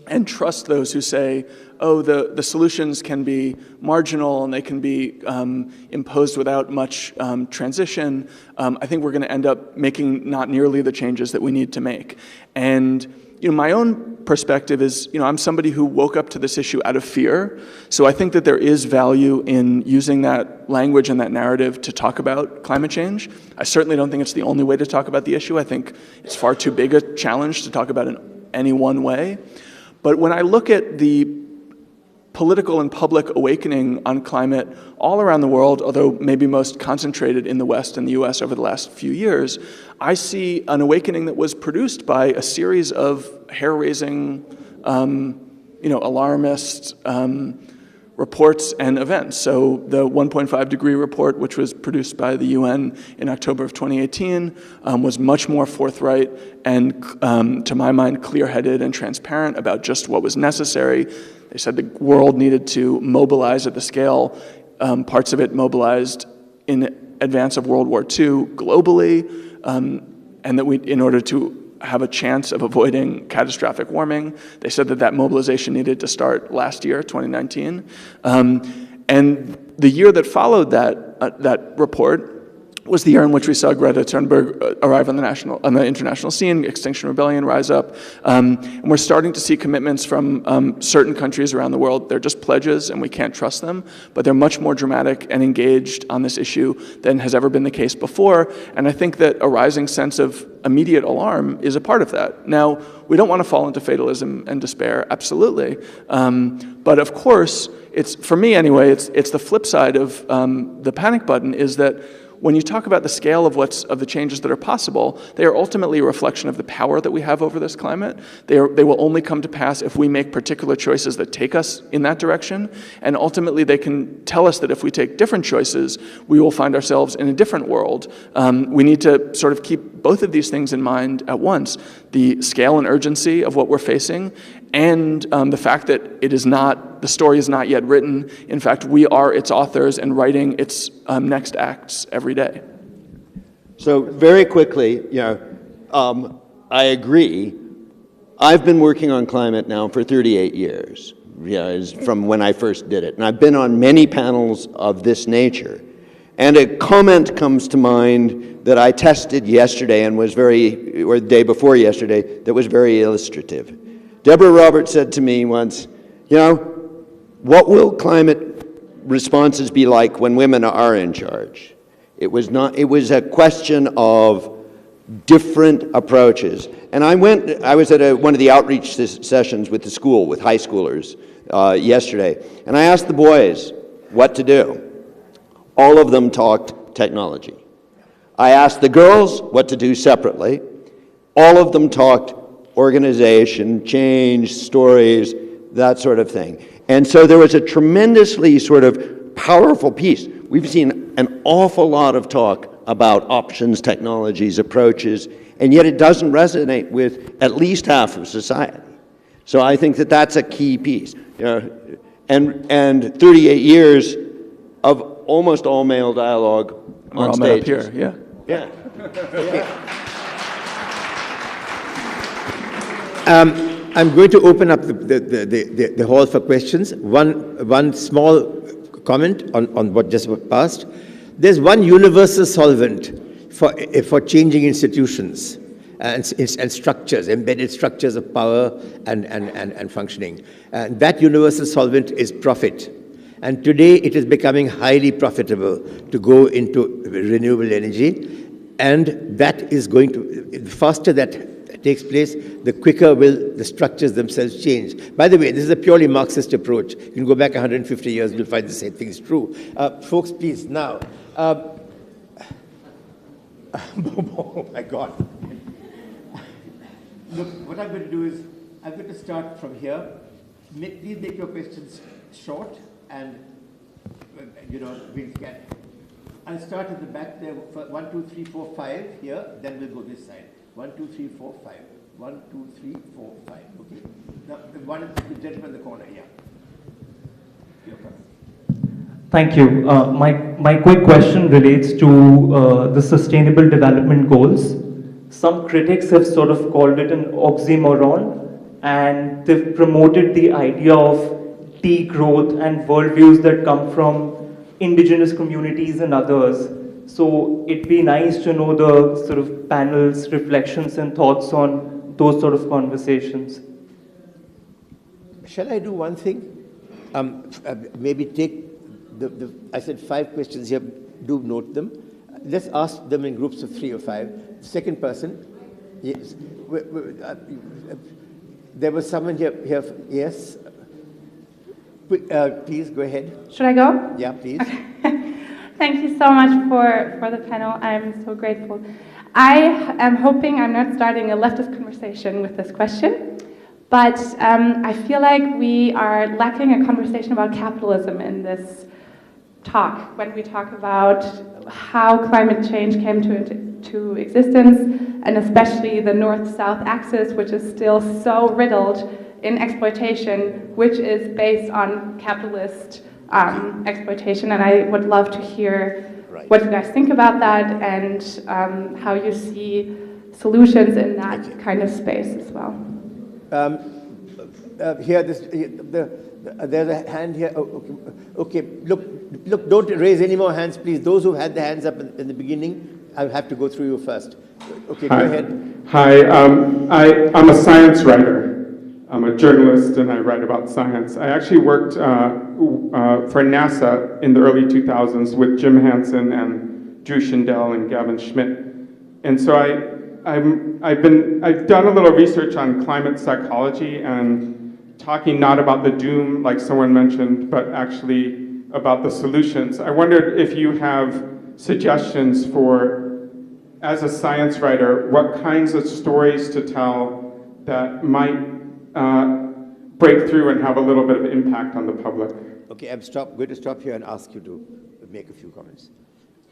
Speaker 3: and trust those who say, oh, the solutions can be marginal and they can be imposed without much transition, I think we're going to end up making not nearly the changes that we need to make. And my own perspective is, I'm somebody who woke up to this issue out of fear. So I think that there is value in using that language and that narrative to talk about climate change. I certainly don't think it's the only way to talk about the issue. I think it's far too big a challenge to talk about in any one way. But when I look at the political and public awakening on climate all around the world, although maybe most concentrated in the West and the US over the last few years, I see an awakening that was produced by a series of hair-raising, alarmist reports and events. So the 1.5 degree report, which was produced by the UN in October of 2018, was much more forthright and, to my mind, clear-headed and transparent about just what was necessary. They said the world needed to mobilize at the scale, parts of it mobilized in advance of World War II globally, and that in order to have a chance of avoiding catastrophic warming, they said that mobilization needed to start last year, 2019. And the year that followed that report was the year in which we saw Greta Thunberg arrive on the international scene, Extinction Rebellion rise up. And we're starting to see commitments from certain countries around the world. They're just pledges and we can't trust them, but they're much more dramatic and engaged on this issue than has ever been the case before. And I think that a rising sense of immediate alarm is a part of that. Now, we don't want to fall into fatalism and despair, absolutely. But of course, for me anyway, it's the flip side of the panic button is that when you talk about the scale of the changes that are possible, they are ultimately a reflection of the power that we have over this climate. They will only come to pass if we make particular choices that take us in that direction. And ultimately, they can tell us that if we take different choices, we will find ourselves in a different world. We need to sort of keep both of these things in mind at once: the scale and urgency of what we're facing, and the fact that the story is not yet written. In fact, we are its authors and writing its next acts every day.
Speaker 5: So very quickly, I agree. I've been working on climate now for 38 years, from when I first did it. And I've been on many panels of this nature. And a comment comes to mind that I tested yesterday and or the day before yesterday, that was very illustrative. Deborah Roberts said to me once, what will climate responses be like when women are in charge? It was a question of different approaches. And I was at one of the outreach sessions with the school, with high schoolers yesterday, and I asked the boys what to do. All of them talked technology. I asked the girls what to do separately. All of them talked organization, change, stories, that sort of thing. And so there was a tremendously sort of powerful piece. We've seen an awful lot of talk about options, technologies, approaches, and yet it doesn't resonate with at least half of society. So I think that that's a key piece. And 38 years of almost all male dialogue on stage.
Speaker 3: Here, yeah.
Speaker 5: Yeah.
Speaker 2: I'm going to open up the hall for questions. One small comment on what just passed. There's one universal solvent for changing institutions and structures, embedded structures of power and functioning. And that universal solvent is profit. And today it is becoming highly profitable to go into renewable energy. And that is going to, the faster that takes place, the quicker will the structures themselves change. By the way, this is a purely Marxist approach. You can go back 150 years, you'll find the same thing is true. Folks, please, now. Oh my God. Look, what I'm going to do is, I'm going to start from here. Please make your questions short and, we'll get. I'll start at the back there. 1, 2, 3, 4, 5 here. Then we'll go this side. 1, 2, 3, 4, 5. 1, 2, 3, 4, 5. Okay. Now the gentleman in the corner. Yeah.
Speaker 6: Thank you. My quick question relates to the Sustainable Development Goals. Some critics have sort of called it an oxymoron, and they've promoted the idea of degrowth and worldviews that come from indigenous communities and others. So it'd be nice to know the sort of panel's reflections and thoughts on those sort of conversations.
Speaker 2: Shall I do one thing? Maybe take I said 5 questions here, do note them. Let's ask them in groups of 3 or 5. Second person, yes. There was someone here, yes? Please go ahead.
Speaker 7: Should I go?
Speaker 2: Yeah, please.
Speaker 7: Okay. Thank you so much for the panel. I'm so grateful. I am hoping I'm not starting a leftist conversation with this question, but I feel like we are lacking a conversation about capitalism in this talk when we talk about how climate change came to existence, and especially the north-south axis, which is still so riddled in exploitation, which is based on capitalist exploitation. And I would love to hear what you guys think about that, and how you see solutions in that kind of space as well.
Speaker 2: There's a hand here. Okay. Look, don't raise any more hands, please. Those who had the hands up in the beginning, I'll have to go through you first. Okay,
Speaker 8: Hi.
Speaker 2: Go ahead.
Speaker 8: Hi, I'm a science writer. I'm a journalist and I write about science. I actually worked for NASA in the early 2000s with Jim Hansen and Drew Shindell and Gavin Schmidt. And so I've done a little research on climate psychology and talking not about the doom like someone mentioned, but actually about the solutions. I wondered if you have suggestions for, as a science writer, what kinds of stories to tell that might break through and have a little bit of impact on the public.
Speaker 2: Okay, I'm going to stop here and ask you to make a few comments.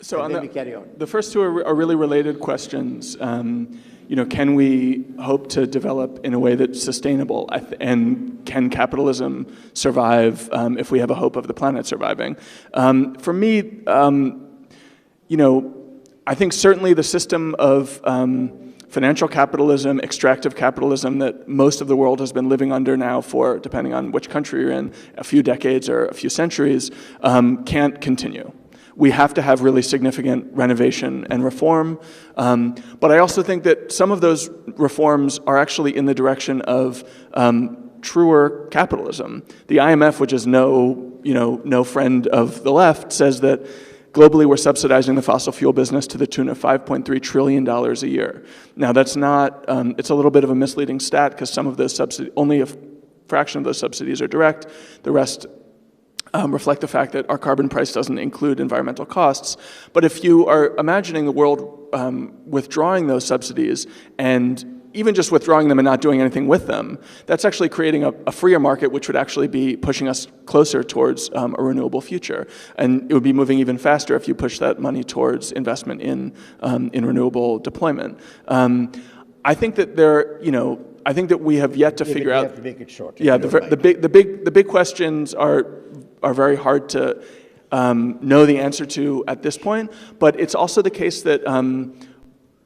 Speaker 3: So
Speaker 2: and then we carry on.
Speaker 3: The first two are really related questions. Can we hope to develop in a way that's sustainable? And can capitalism survive if we have a hope of the planet surviving? For me, I think certainly the system of financial capitalism, extractive capitalism that most of the world has been living under now for, depending on which country you're in, a few decades or a few centuries, can't continue. We have to have really significant renovation and reform. But I also think that some of those reforms are actually in the direction of truer capitalism. The IMF, which is no friend of the left, says that globally we're subsidizing the fossil fuel business to the tune of $5.3 trillion a year. Now that's not, it's a little bit of a misleading stat because some of those subsidies, only a fraction of those subsidies are direct. The rest reflect the fact that our carbon price doesn't include environmental costs. But if you are imagining the world withdrawing those subsidies and even just withdrawing them and not doing anything with them, that's actually creating a freer market, which would actually be pushing us closer towards a renewable future. And it would be moving even faster if you push that money towards investment in renewable deployment. I think that I think that we have yet to figure out.
Speaker 2: You have to make it short.
Speaker 3: Yeah, the big questions are very hard to know the answer to at this point. But it's also the case that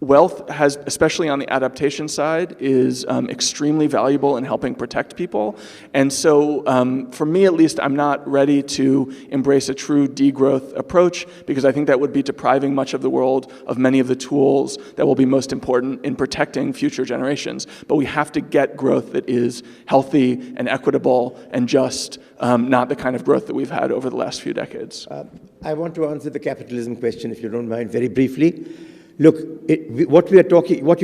Speaker 3: wealth has, especially on the adaptation side, is extremely valuable in helping protect people. And so for me at least, I'm not ready to embrace a true degrowth approach because I think that would be depriving much of the world of many of the tools that will be most important in protecting future generations. But we have to get growth that is healthy and equitable and just, not the kind of growth that we've had over the last few decades.
Speaker 2: I want to answer the capitalism question, if you don't mind, very briefly. Look, what you're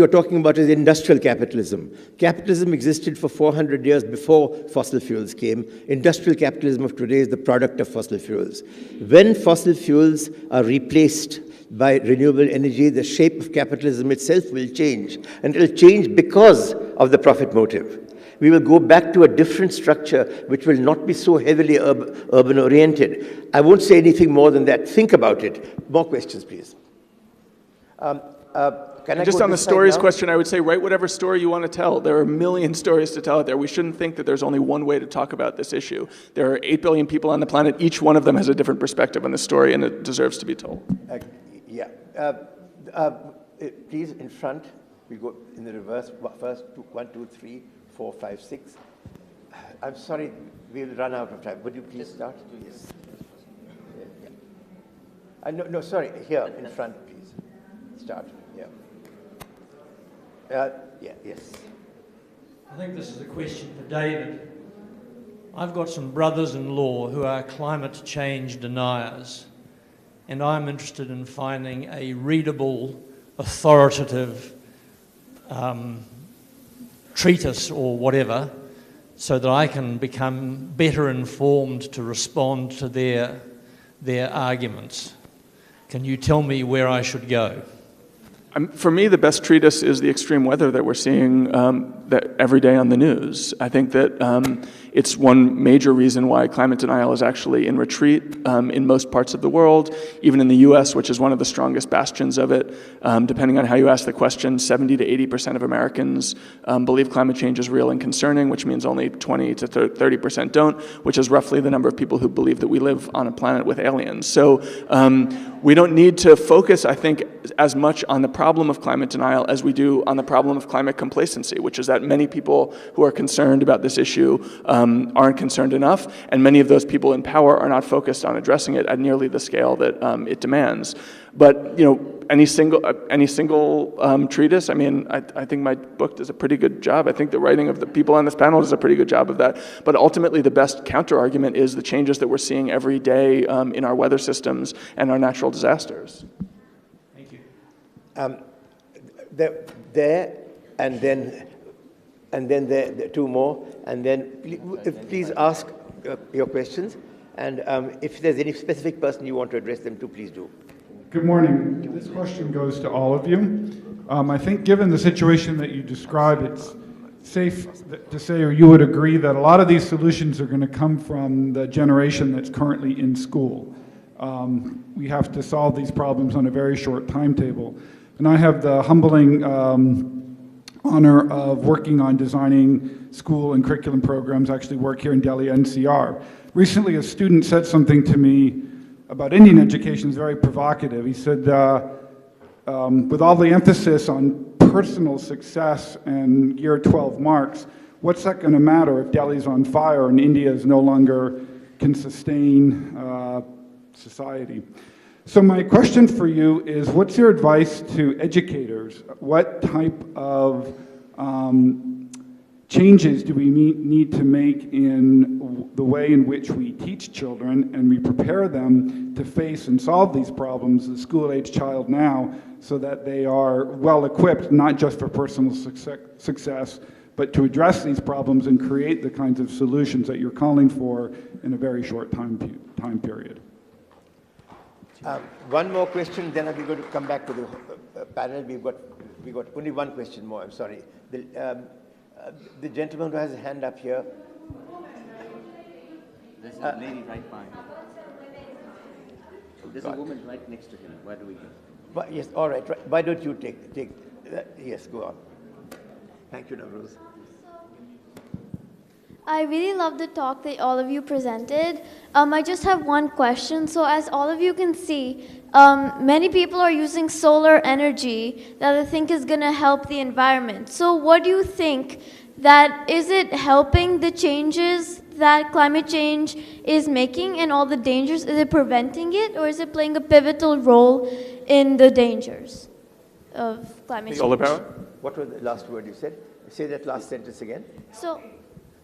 Speaker 2: talking about is industrial capitalism. Capitalism existed for 400 years before fossil fuels came. Industrial capitalism of today is the product of fossil fuels. When fossil fuels are replaced by renewable energy, the shape of capitalism itself will change. And it will change because of the profit motive. We will go back to a different structure which will not be so heavily urban-oriented. I won't say anything more than that. Think about it. More questions, please.
Speaker 3: Just on the stories question, I would say write whatever story you want to tell. There are a million stories to tell out there. We shouldn't think that there's only one way to talk about this issue. There are 8 billion people on the planet. Each one of them has a different perspective on the story, and it deserves to be told.
Speaker 2: Please, in front. We go in the reverse. First, 1, 2, 3, 4, 5, 6. I'm sorry, we'll run out of time. Would you please start? Yes. No, sorry. Here, in front, please. Start. Yeah. Yes.
Speaker 9: I think this is a question for David. I've got some brothers-in-law who are climate change deniers, and I'm interested in finding a readable, authoritative treatise or whatever, so that I can become better informed to respond to their arguments. Can you tell me where I should go?
Speaker 3: For me, the best treatise is the extreme weather that we're seeing that every day on the news. I think that it's one major reason why climate denial is actually in retreat in most parts of the world, even in the US, which is one of the strongest bastions of it. Depending on how you ask the question, 70 to 80% of Americans believe climate change is real and concerning, which means only 20 to 30% don't, which is roughly the number of people who believe that we live on a planet with aliens. So we don't need to focus, I think, as much on the problem of climate denial as we do on the problem of climate complacency, which is that many people who are concerned about this issue aren't concerned enough, and many of those people in power are not focused on addressing it at nearly the scale that it demands. But any single treatise, I mean, I think my book does a pretty good job. I think the writing of the people on this panel does a pretty good job of that. But ultimately, the best counter-argument is the changes that we're seeing every day in our weather systems and our natural disasters.
Speaker 9: Thank you.
Speaker 2: There, and then there two more, and then please ask your questions, and if there's any specific person you want to address them to, please do.
Speaker 10: Good morning. This question goes to all of you. I think given the situation that you described, it's safe to say, or you would agree, that a lot of these solutions are going to come from the generation that's currently in school. We have to solve these problems on a very short timetable. And I have the humbling honor of working on designing school and curriculum programs, actually work here in Delhi NCR. Recently, a student said something to me about Indian education is very provocative. He said, with all the emphasis on personal success and year 12 marks, what's that going to matter if Delhi's on fire and India is no longer can sustain society? So my question for you is, what's your advice to educators? What type of changes do we need to make in the way in which we teach children and we prepare them to face and solve these problems as a school-age child now, so that they are well equipped, not just for personal success, but to address these problems and create the kinds of solutions that you're calling for in a very short time period?
Speaker 2: One more question, then we're going to come back to the panel. We've got only one question more. I'm sorry. The gentleman who has a hand up here.
Speaker 4: There's a lady right by. There's a woman right next to him. Where do we go?
Speaker 2: But yes, all right. Why don't you take yes, go on. Thank you, Navroz.
Speaker 11: I really love the talk that all of you presented. I just have one question. So as all of you can see, many people are using solar energy that I think is going to help the environment. So what do you think? That is it helping the changes that climate change is making and all the dangers? Is it preventing it, or is it playing a pivotal role in the dangers of climate change?
Speaker 3: Solar power?
Speaker 2: What was the last word you said? Say that last sentence again.
Speaker 11: So,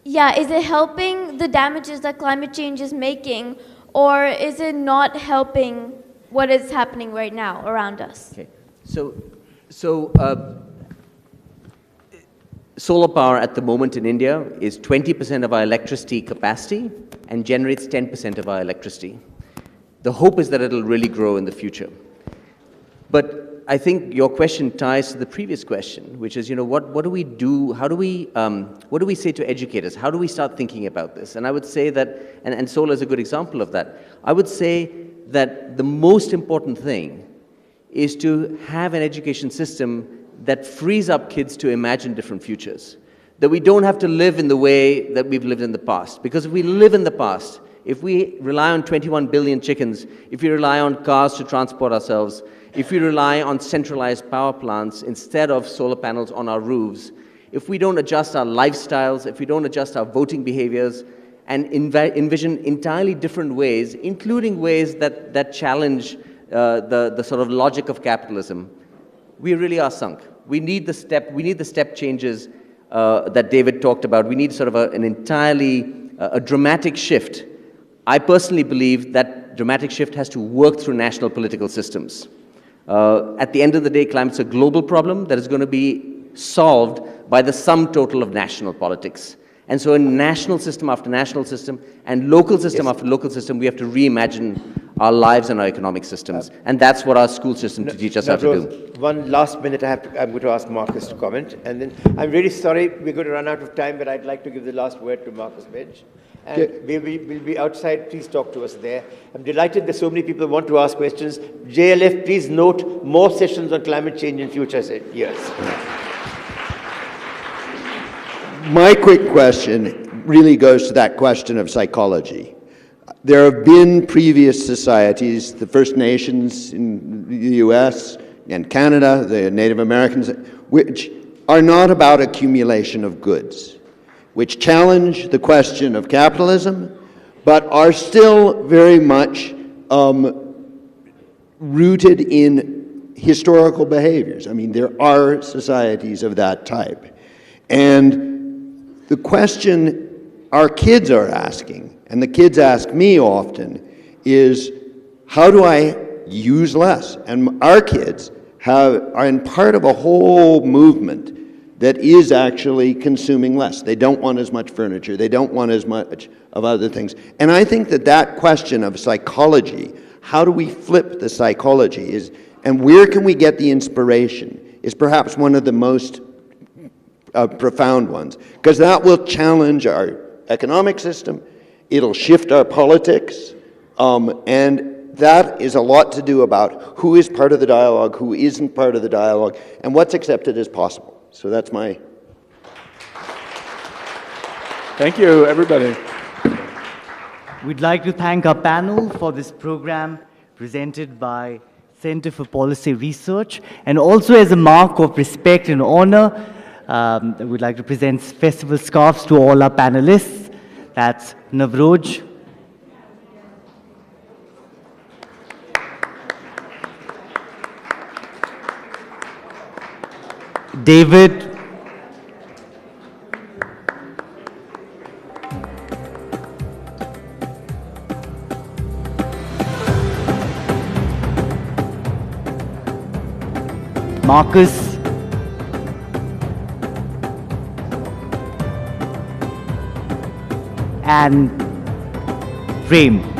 Speaker 11: yeah, is it helping the damages that climate change is making, or is it not helping what is happening right now around us?
Speaker 4: Okay, so solar power at the moment in India is 20% of our electricity capacity and generates 10% of our electricity. The hope is that it'll really grow in the future. But I think your question ties to the previous question, which is, what do we do? How do we, what do we say to educators? How do we start thinking about this? And I would say that, and solar is a good example of that. I would say that the most important thing is to have an education system that frees up kids to imagine different futures. That we don't have to live in the way that we've lived in the past. Because if we live in the past, if we rely on 21 billion chickens, if we rely on cars to transport ourselves, if we rely on centralized power plants instead of solar panels on our roofs, if we don't adjust our lifestyles, if we don't adjust our voting behaviors, and envision entirely different ways, including ways that challenge the sort of logic of capitalism, we really are sunk. We need the step changes that David talked about. We need sort of an entirely a dramatic shift. I personally believe that dramatic shift has to work through national political systems. At the end of the day, climate's a global problem that is going to be solved by the sum total of national politics. And so in national system after national system and local system after local system, we have to reimagine our lives and our economic systems. And that's what our school system to teach us how to do.
Speaker 2: One last minute, I'm going to ask Marcus to comment. And then I'm really sorry, we're going to run out of time, but I'd like to give the last word to Marcus Moench. And we'll be outside. Please talk to us there. I'm delighted that so many people want to ask questions. JLF, please note more sessions on climate change in future years.
Speaker 5: My quick question really goes to that question of psychology. There have been previous societies, the First Nations in the US and Canada, the Native Americans, which are not about accumulation of goods, which challenge the question of capitalism, but are still very much rooted in historical behaviors. I mean, there are societies of that type. And the question our kids are asking, and the kids ask me often, is how do I use less? And our kids are in part of a whole movement that is actually consuming less. They don't want as much furniture. They don't want as much of other things. And I think that question of psychology, how do we flip the psychology, and where can we get the inspiration, is perhaps one of the most profound ones, because that will challenge our economic system, it'll shift our politics, and that is a lot to do about who is part of the dialogue, who isn't part of the dialogue, and what's accepted as possible. So that's my...
Speaker 3: Thank you, everybody.
Speaker 1: We'd like to thank our panel for this program presented by Center for Policy Research, and also as a mark of respect and honor, we'd like to present festival scarves to all our panelists. That's Navroz, David, Marcus, and Prem.